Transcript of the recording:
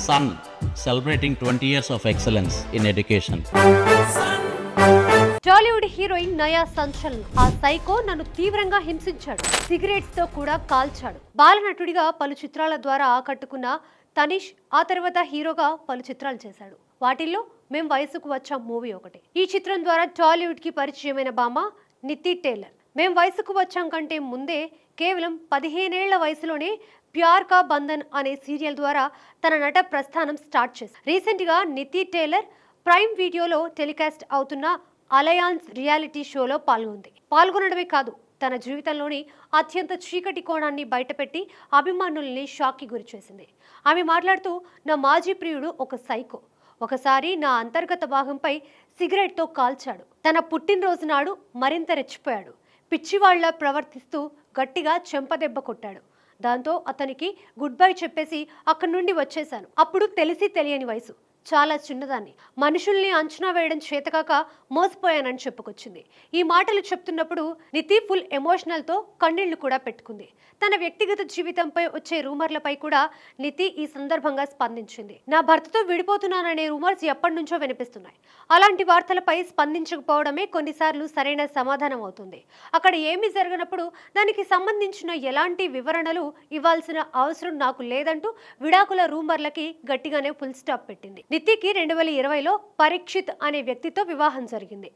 Sun, celebrating 20 years of excellence in education. Tollywood heroine నయా సంచలనం. ఆ సైకో నన్ను తీవ్రంగా హింసించాడు, సిగరెట్స్ తో కూడా కాల్చాడు. బాలనటుడిగా పలు చిత్రాల ద్వారా ఆకట్టుకున్న తనిష్ ఆ తర్వాత హీరోగా పలు చిత్రాలు చేశాడు. వాటిల్లో మేం వయసుకు వచ్చాం మూవీ ఒకటి. ఈ చిత్రం ద్వారా టాలీవుడ్ కి పరిచయమైన భామ నితి టేలర్. మేం వయసుకు వచ్చాం కంటే ముందే కేవలం 15 ఏళ్ల వయసులోనే ప్యార్ కా బంధన్ అనే సీరియల్ ద్వారా తన నట ప్రస్థానం స్టార్ట్ చేశారు. రీసెంట్ గా నితి టేలర్ ప్రైమ్ వీడియోలో టెలికాస్ట్ అవుతున్న అలయాన్స్ రియాలిటీ షోలో పాల్గొనడమే కాదు, తన జీవితంలోని అత్యంత చీకటి కోణాన్ని బయటపెట్టి అభిమానుల్ని షాక్కి గురిచేసింది. ఆమె మాట్లాడుతూ, నా మాజీ ప్రియుడు ఒక సైకో. ఒకసారి నా అంతర్గత భాగంపై సిగరెట్తో కాల్చాడు. తన పుట్టినరోజు నాడు మరింత రెచ్చిపోయాడు. పిచ్చివాళ్ల ప్రవర్తిస్తూ గట్టిగా చెంపదెబ్బ కొట్టాడు. దాంతో అతనికి గుడ్ బై చెప్పేసి అక్కడి నుండి వచ్చేశాను. అప్పుడు తెలిసి తెలియని వయసు, చాలా చిన్నదాన్ని, మనుషుల్ని అంచనా వేయడం చేతకాక మోసపోయానని చెప్పుకొచ్చింది. ఈ మాటలు చెప్తున్నప్పుడు నితి ఫుల్ ఎమోషనల్తో కన్నీళ్లు కూడా పెట్టుకుంది. తన వ్యక్తిగత జీవితంపై వచ్చే రూమర్లపై కూడా నితి ఈ సందర్భంగా స్పందించింది. నా భర్తతో విడిపోతున్నాననే రూమర్స్ ఎప్పటి నుంచో వినిపిస్తున్నాయి. అలాంటి వార్తలపై స్పందించకపోవడమే కొన్నిసార్లు సరైన సమాధానం అవుతుంది. అక్కడ ఏమీ జరగనప్పుడు దానికి సంబంధించిన ఎలాంటి వివరణలు ఇవ్వాల్సిన అవసరం నాకు లేదంటూ విడాకుల రూమర్లకి గట్టిగానే ఫుల్ స్టాప్ పెట్టింది. నితికి 2020లో పరీక్షిత్ అనే వ్యక్తితో వివాహం జరిగింది.